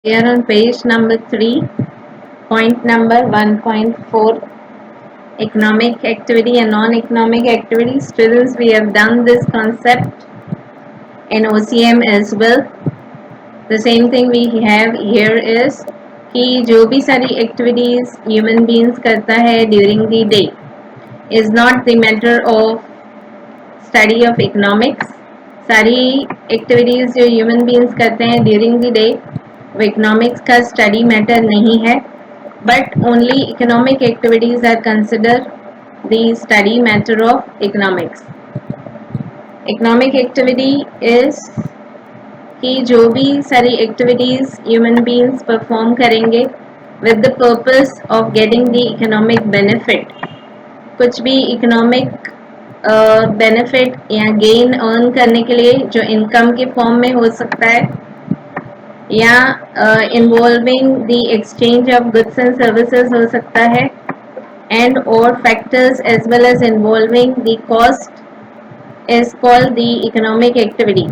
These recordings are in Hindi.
Here on page number 3, point number 1.4, economic activity and non-economic activity. Students, we have done this concept in OCM as well. The same thing we have here is कि जो भी सारी activities human beings करता है during the day is not the matter of study of economics. सारी activities जो human beings करते हैं during the day वो economics का study matter नहीं है, but only economic activities are considered the study matter of economics. Economic activity is कि जो भी सारी एक्टिविटीज़ ह्यूमन बीइंग्स परफॉर्म करेंगे with the purpose of getting the economic benefit, कुछ भी इकोनॉमिक बेनिफिट या गेन अर्न करने के लिए जो इनकम के फॉर्म में हो सकता है या involving the exchange of goods and services हो सकता है, एंड और factors as well as involving the cost is called the economic activity.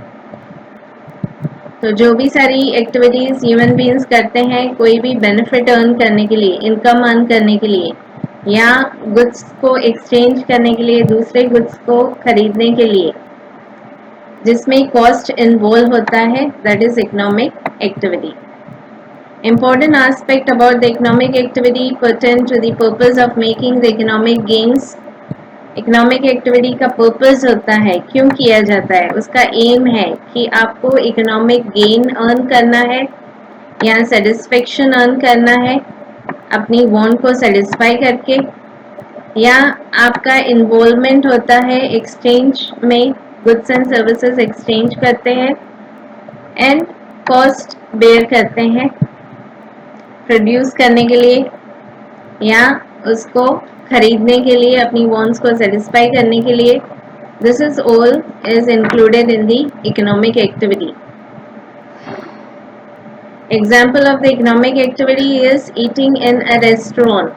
तो जो भी सारी एक्टिविटीज़ ह्यूमन बीइंग्स करते हैं कोई भी बेनिफिट अर्न करने के लिए, इनकम अर्न करने के लिए या गुड्स को एक्सचेंज करने के लिए, दूसरे गुड्स को खरीदने के लिए, जिसमें कॉस्ट इन्वॉल्व होता है, that is economic activity. Important aspect about the economic activity pertain to the purpose of making the economic gains. Economic activity का पर्पस होता है, क्यों किया जाता है, उसका एम है कि आपको इकोनॉमिक गेन अर्न करना है या सेटिस्फेक्शन अर्न करना है अपनी वांट को सेटिस्फाई करके, या आपका इन्वॉल्वमेंट होता है एक्सचेंज में, गुड्स एंड सर्विसेज एक्सचेंज करते हैं एंड कॉस्ट बेयर करते हैं प्रोड्यूस करने के लिए या उसको खरीदने के लिए, अपनी वांट्स को सेटिस्फाई करने के लिए. This is all is included in the economic activity. Example of the economic activity is eating in a restaurant.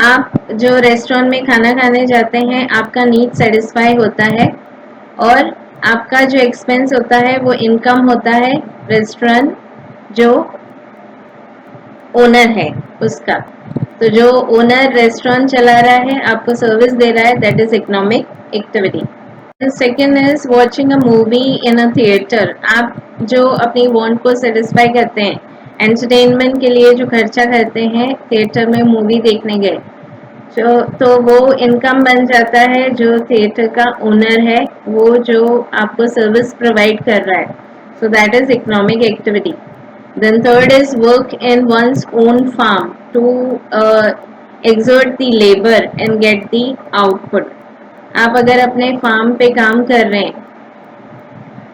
आप जो रेस्टोरेंट में खाना खाने जाते हैं, आपका नीड सेटिस्फाई होता है और आपका जो एक्सपेंस होता है वो इनकम होता है रेस्टोरेंट जो ओनर है उसका. तो जो ओनर रेस्टोरेंट चला रहा है, आपको सर्विस दे रहा है, that is economic activity. Second is watching a movie in a theatre. आप जो अपनी वांट को सेटिस्फाई करते हैं, एंटरटेनमेंट के लिए जो खर्चा करते हैं, थिएटर में मूवी देखने गए, तो वो इनकम बन जाता है जो थिएटर का ओनर है, वो जो आपको सर्विस प्रोवाइड कर रहा है. So that is economic activity. Then third is work in one's own farm to exert the labor and get the output. आप अगर अपने फार्म पे काम कर रहे हैं,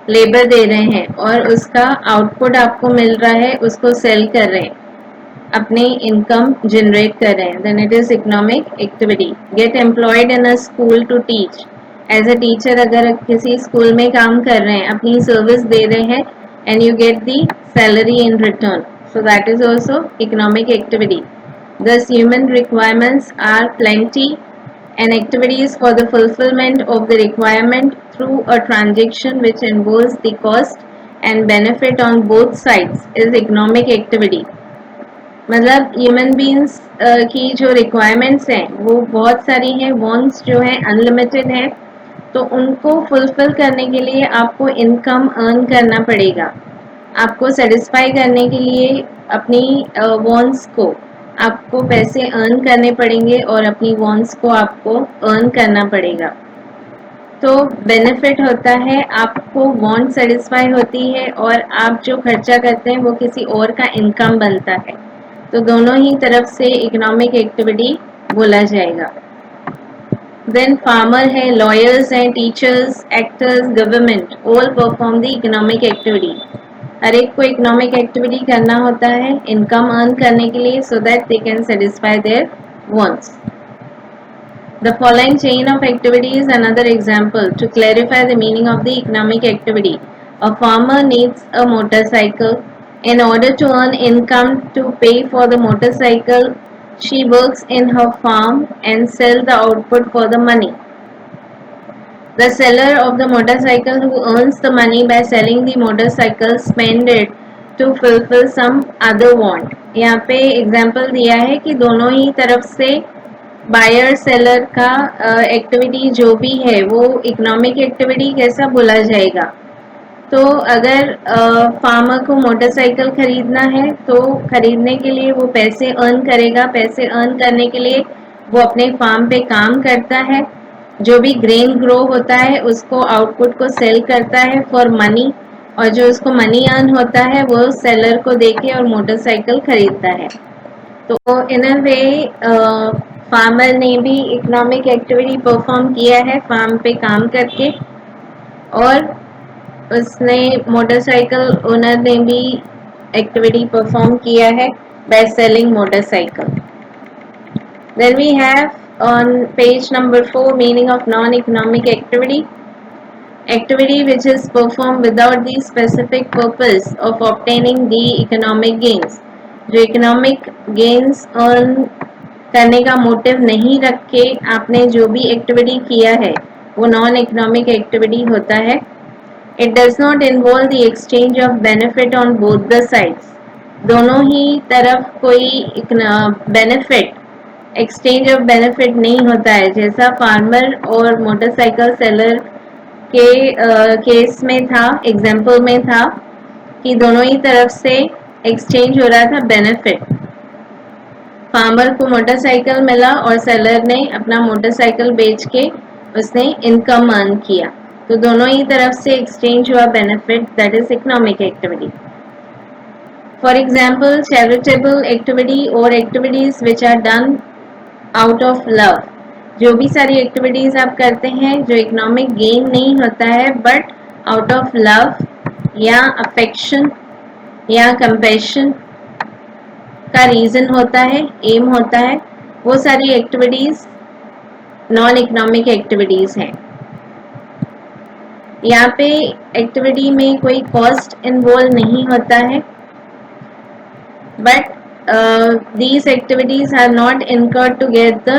लेबर दे रहे हैं और उसका आउटपुट आपको मिल रहा है, उसको सेल कर रहे हैं, अपनी इनकम जनरेट कर रहे हैं, then it is economic activity. Get employed in a school to teach. As a teacher अगर किसी स्कूल में काम कर रहे हैं, अपनी सर्विस दे रहे हैं and you get the salary in return, so that is also economic activity. Thus human requirements are plenty and activities for the fulfillment of the requirement through a transaction which involves the cost and benefit on both sides is economic activity. मतलब ह्यूमन बीइंग्स की जो रिक्वायरमेंट्स हैं वो बहुत सारी हैं, वॉन्ट्स जो हैं अनलिमिटेड हैं, तो उनको फुलफिल करने के लिए आपको इनकम अर्न करना पड़ेगा. आपको सेटिस्फाई करने के लिए अपनी वॉन्ट्स को आपको पैसे अर्न करने पड़ेंगे और अपनी वॉन्ट्स को आपको अर्न करना पड़ेगा. तो बेनिफिट होता है, आपको वॉन्ट सेटिस्फाई होती है और आप जो खर्चा करते हैं वो किसी और का इनकम बनता है. तो दोनों ही तरफ से इकोनॉमिक एक्टिविटी बोला जाएगा. देन फार्मर है, लॉयर्स हैं, teachers, actors, government, all perform the economic activity. हर एक को इकोनॉमिक एक्टिविटी करना होता है इनकम अर्न करने के लिए, so that they can satisfy their wants. The following chain of activity is another example to clarify the meaning of the economic activity. A farmer needs a motorcycle. In order to earn income to pay for the motorcycle, she works in her farm and sells the output for the money. The seller of the motorcycle who earns the money by selling the motorcycle spends it to fulfil some other want. यहाँ पे एग्जांपल दिया है कि दोनों ही तरफ से बायर सेलर का एक्टिविटी जो भी है वो इकोनॉमिक एक्टिविटी कैसा बोला जाएगा। तो अगर फार्मर को मोटरसाइकिल खरीदना है तो खरीदने के लिए वो पैसे अर्न करेगा, पैसे अर्न करने के लिए वो अपने फार्म पे काम करता है, जो भी ग्रेन ग्रो होता है उसको आउटपुट को सेल करता है फॉर मनी, और जो उसको मनी अर्न होता है वो सेलर को देके और मोटरसाइकिल खरीदता है। तो इन अ वे फार्मर ने भी इकोनॉमिक एक्टिविटी परफॉर्म किया है फार्म पे काम करके, और उसने मोटरसाइकिल ओनर ने भी एक्टिविटी परफॉर्म किया है by selling motorcycle. Then we have on page number 4 meaning of non-economic activity. Activity which is performed without the specific purpose of obtaining the economic gains. जो economic gains earn करने का मोटिव नहीं रख के आपने जो भी एक्टिविटी किया है वो नॉन इकोनॉमिक एक्टिविटी होता है। It does not involve the exchange of benefit on both the sides. दोनों ही तरफ कोई बेनिफिट एक्सचेंज ऑफ बेनिफिट नहीं होता है, जैसा फार्मर और मोटरसाइकिल सेलर के केस में था, एग्जाम्पल में था कि दोनों ही तरफ से एक्सचेंज हो रहा था बेनिफिट। फार्मर को मोटरसाइकिल मिला और सेलर ने अपना मोटरसाइकिल बेच के उसने इनकम अर्न किया, तो दोनों ही तरफ से एक्सचेंज हुआ benefit, that is economic activity. For example charitable activity और activities which are done out of love. जो भी सारी एक्टिविटीज आप करते हैं जो इकोनॉमिक गेन नहीं होता है बट आउट ऑफ लव या अफेक्शन या कंपैशन का रीजन होता है, एम होता है, वो सारी एक्टिविटीज नॉन इकोनॉमिक एक्टिविटीज हैं। यहाँ पे एक्टिविटी में कोई कॉस्ट इन्वॉल्व नहीं होता है, but these activities are not incurred to get the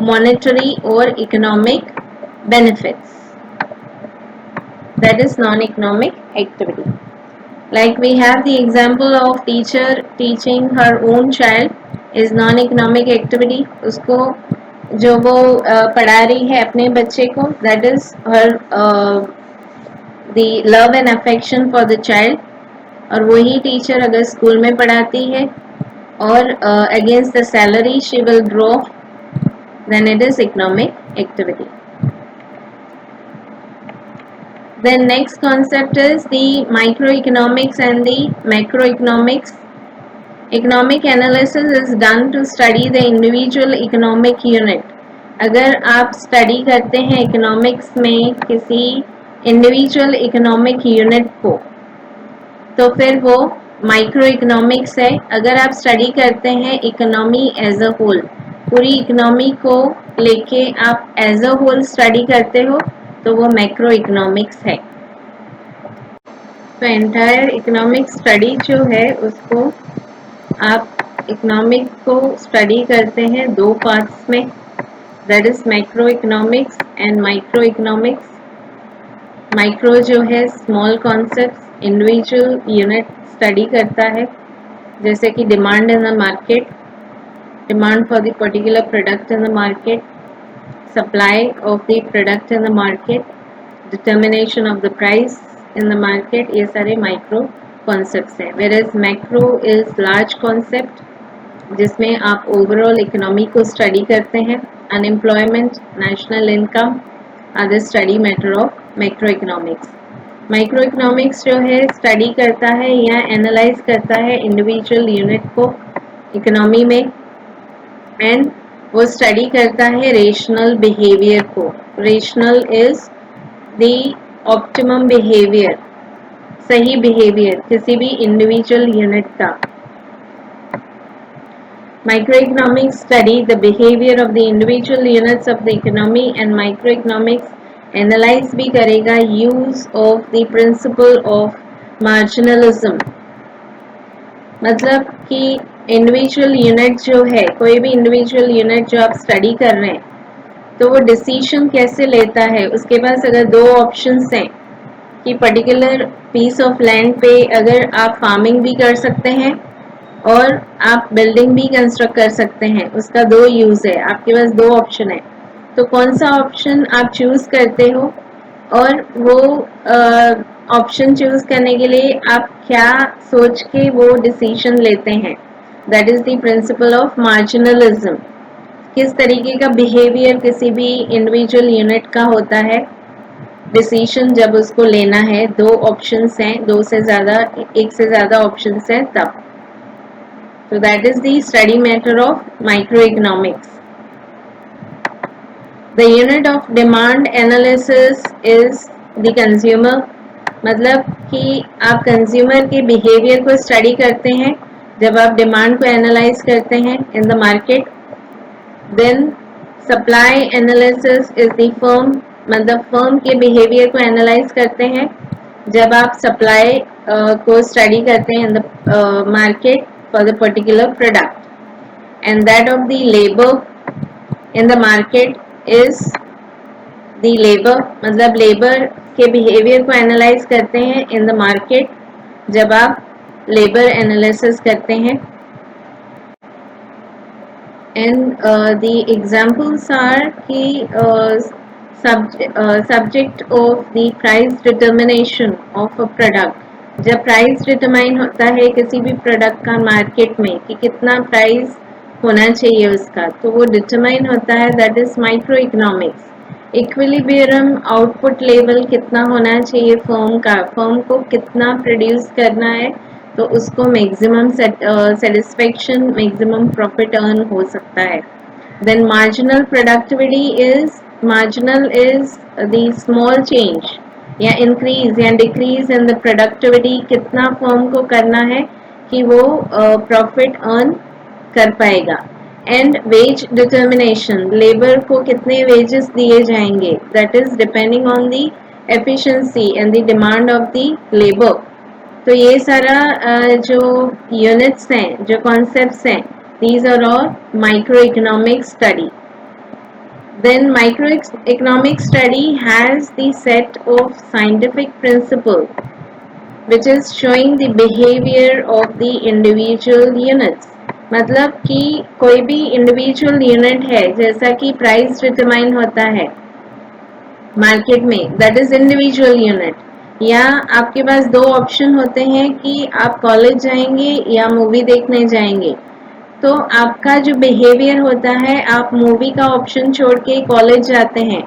monetary or economic benefits. That is non-economic activity. Like we have the example of teacher teaching her own child is non-economic activity. उसको जो वो पढ़ा रही है अपने बच्चे को, that is her the love and affection for the child. और वही टीचर अगर स्कूल में पढ़ाती है और against the salary she will draw, then it is economic activity. Then next concept is the microeconomics and the macroeconomics. Economic analysis is done to study the individual economic unit. अगर आप स्टडी करते हैं इकोनॉमिक्स में किसी इंडिविजुअल इकोनॉमिक यूनिट को तो फिर वो माइक्रो इकोनॉमिक्स है। अगर आप स्टडी करते हैं इकोनॉमी एज अ होल, पूरी इकोनॉमी को लेके आप एज अ होल स्टडी करते हो तो वो मैक्रो इकोनॉमिक्स है। तो एंटायर इकोनॉमिक स्टडी जो है उसको आप इकोनॉमिक को स्टडी करते हैं दो पार्ट्स में, that is macroeconomics and microeconomics. Micro जो है small concepts, individual unit study करता है, जैसे कि demand in the market, demand for the particular product in the market, supply of the product in the market, determination of the price in the market, ये सारे माइक्रो कॉन्सेप्ट्स हैं। Whereas macro is large concept जिसमें आप ओवरऑल इकोनॉमी को स्टडी करते हैं, unemployment, national income are the study matter of macroeconomics. Microeconomics जो है स्टडी करता है या एनालाइज करता है इंडिविजुअल यूनिट को इकोनॉमी में, एंड वो स्टडी करता है रेशनल बिहेवियर को। Rational is the optimum behaviour, सही बिहेवियर किसी भी इंडिविजुअल यूनिट का। Microeconomics study the behavior of the individual units of the economy and microeconomics analyse भी करेगा use of the principle of marginalism. मतलब कि इंडिविजुअल यूनिट जो है, कोई भी इंडिविजुअल यूनिट जो आप स्टडी कर रहे हैं तो वो डिसीजन कैसे लेता है, उसके पास अगर दो ऑप्शंस हैं कि पर्टिकुलर पीस ऑफ लैंड पे अगर आप फार्मिंग भी कर सकते हैं और आप बिल्डिंग भी कंस्ट्रक्ट कर सकते हैं, उसका दो यूज़ है, आपके पास दो ऑप्शन है, तो कौन सा ऑप्शन आप चूज़ करते हो और वो ऑप्शन चूज़ करने के लिए आप क्या सोच के वो डिसीजन लेते हैं, that is the principle of marginalism. किस तरीके का बिहेवियर किसी भी इंडिविजुअल यूनिट का होता है डिसीजन जब उसको लेना है, दो ऑप्शंस हैं, दो से ज़्यादा, एक से ज़्यादा ऑप्शंस हैं तब। So that is the study matter of microeconomics. The unit of demand analysis is the consumer. मतलब कि आप कंज्यूमर के बिहेवियर को स्टडी करते हैं जब आप डिमांड को एनालाइज करते हैं in the market. Then supply analysis is the firm, मतलब फर्म के बिहेवियर को एनालाइज करते हैं जब आप सप्लाई को स्टडी करते हैं in the market for the particular product. And that of the labour in the market is the labour, मतलब लेबर के बिहेवियर को एनालाइज करते हैं इन द मार्केट जब आप लेबर एनालिसिस करते हैं। एंड द एग्जांपल्स आर कि subject of the price determination of a product, जब प्राइस डिटरमाइन होता है किसी भी प्रोडक्ट का मार्केट में कि कितना प्राइस होना चाहिए उसका, तो वो डिटरमाइन होता है, that is micro economics. Equilibrium output level कितना होना चाहिए फर्म का, फर्म को कितना प्रोड्यूस करना है तो उसको maximum satisfaction, maximum profit earn हो सकता है। Then marginal productivity is, marginal is the small change या इंक्रीज या डिक्रीज इन द प्रोडक्टिविटी, कितना फर्म को करना है कि वो प्रॉफिट अर्न कर पाएगा। एंड वेज डिटर्मिनेशन, लेबर को कितने वेजेस दिए जाएंगे, that is depending on the efficiency and the demand of the labour. तो ये सारा जो यूनिट्स हैं, जो कॉन्सेप्ट्स हैं, these are all microeconomic study. Then microeconomic study has the set of scientific principle which is showing the behavior of the individual units. मतलब कि कोई भी इंडिविजुअल यूनिट है, जैसा कि प्राइस डिटरमाइन होता है मार्केट में, दैट इज इंडिविजुअल यूनिट। या आपके पास दो ऑप्शन होते हैं कि आप कॉलेज जाएंगे या मूवी देखने जाएंगे, तो आपका जो बिहेवियर होता है, आप मूवी का ऑप्शन छोड़ के कॉलेज जाते हैं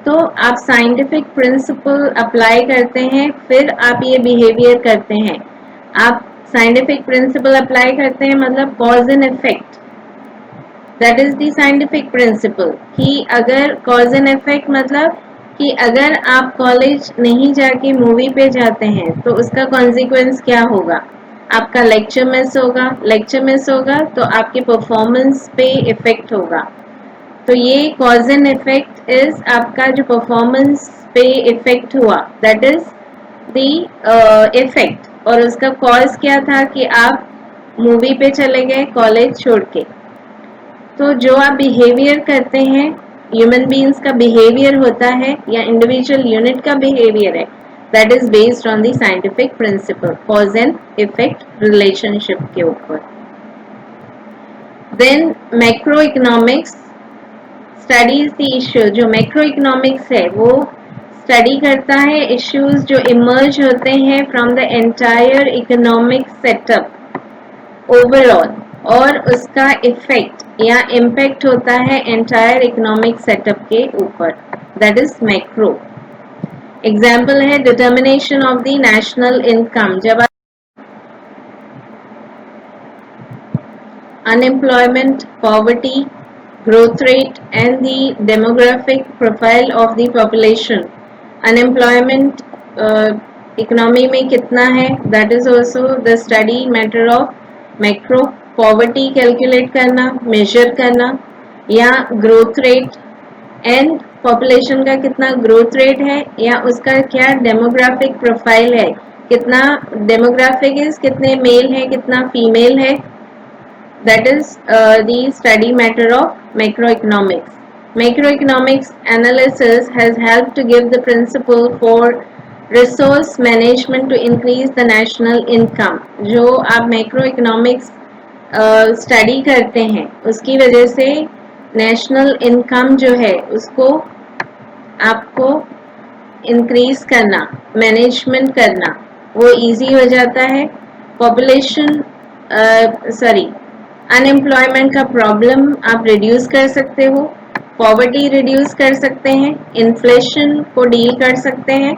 तो आप साइंटिफिक प्रिंसिपल अप्लाई करते हैं, फिर आप ये बिहेवियर करते हैं। आप साइंटिफिक प्रिंसिपल अप्लाई करते हैं मतलब cause and effect, that is the scientific principal. कि अगर कॉज एंड इफेक्ट मतलब कि अगर आप कॉलेज नहीं जाके मूवी पे जाते हैं तो उसका कॉन्सिक्वेंस क्या होगा, आपका लेक्चर मिस होगा, लेक्चर मिस होगा तो आपके परफॉर्मेंस पे इफेक्ट होगा। तो ये कॉज एंड इफेक्ट इज आपका जो परफॉर्मेंस पे इफेक्ट हुआ, दैट इज द इफेक्ट। और उसका कॉज क्या था कि आप मूवी पे चले गए कॉलेज छोड़ के। तो जो आप बिहेवियर करते हैं, ह्यूमन बीइंग्स का बिहेवियर होता है या इंडिविजुअल यूनिट का बिहेवियर है, that is based on the scientific principle cause and effect relationship के ऊपर। Then macroeconomics studies the issue, जो मैक्रो इकोनॉमिक्स है वो स्टडी करता है इश्यूज जो इमर्ज होते हैं from the entire economic setup overall, और उसका इफेक्ट या इम्पैक्ट होता है एंटायर इकोनॉमिक सेटअप के ऊपर, दैट इज मैक्रो। एग्जाम्पल है determination of the national income, जब unemployment, poverty, growth rate and the demographic profile of the population. Unemployment economy में कितना है, that is also the study matter of macro. Poverty calculate करना, measure करना, या growth rate and population का कितना growth rate है या उसका क्या demographic profile है, कितना demographic is कितने male है कितना female है, that is the study matter of macroeconomics. Macroeconomics analysis has helped to give the principle for resource management to increase the national income. जो आप मैक्रो इकोनॉमिक्स स्टडी करते हैं उसकी वजह से नेशनल इनकम जो है उसको आपको इंक्रीज करना, मैनेजमेंट करना वो इजी हो जाता है। पॉपुलेशन अनएम्प्लॉयमेंट का प्रॉब्लम आप रिड्यूस कर सकते हो, पॉवर्टी रिड्यूस कर सकते हैं, इन्फ्लेशन को डील कर सकते हैं।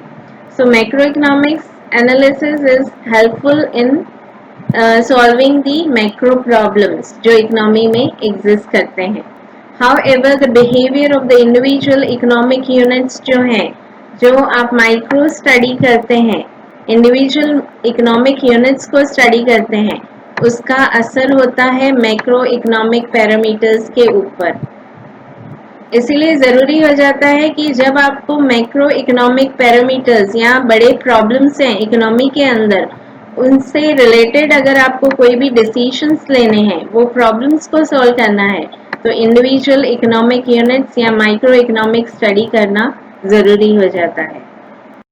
So macro economics analysis is helpful in solving the macro problems जो इकोनॉमी में एग्जिस्ट करते हैं। However, the behavior of the individual economic units जो हैं, जो आप माइक्रो स्टडी करते हैं, इंडिविजुअल इकोनॉमिक यूनिट्स को स्टडी करते हैं, उसका असर होता है मैक्रो इकोनॉमिक पैरामीटर्स के ऊपर। इसीलिए ज़रूरी हो जाता है कि जब आपको मैक्रो इकोनॉमिक पैरामीटर्स या बड़े प्रॉब्लम्स हैं इकोनॉमी के अंदर, उनसे रिलेटेड अगर आपको कोई भी डिसीजंस लेने हैं, वो प्रॉब्लम्स को सॉल्व करना है, तो इंडिविजुअल इकोनॉमिक यूनिट्स या माइक्रो इकोनॉमिक स्टडी करना ज़रूरी हो जाता है।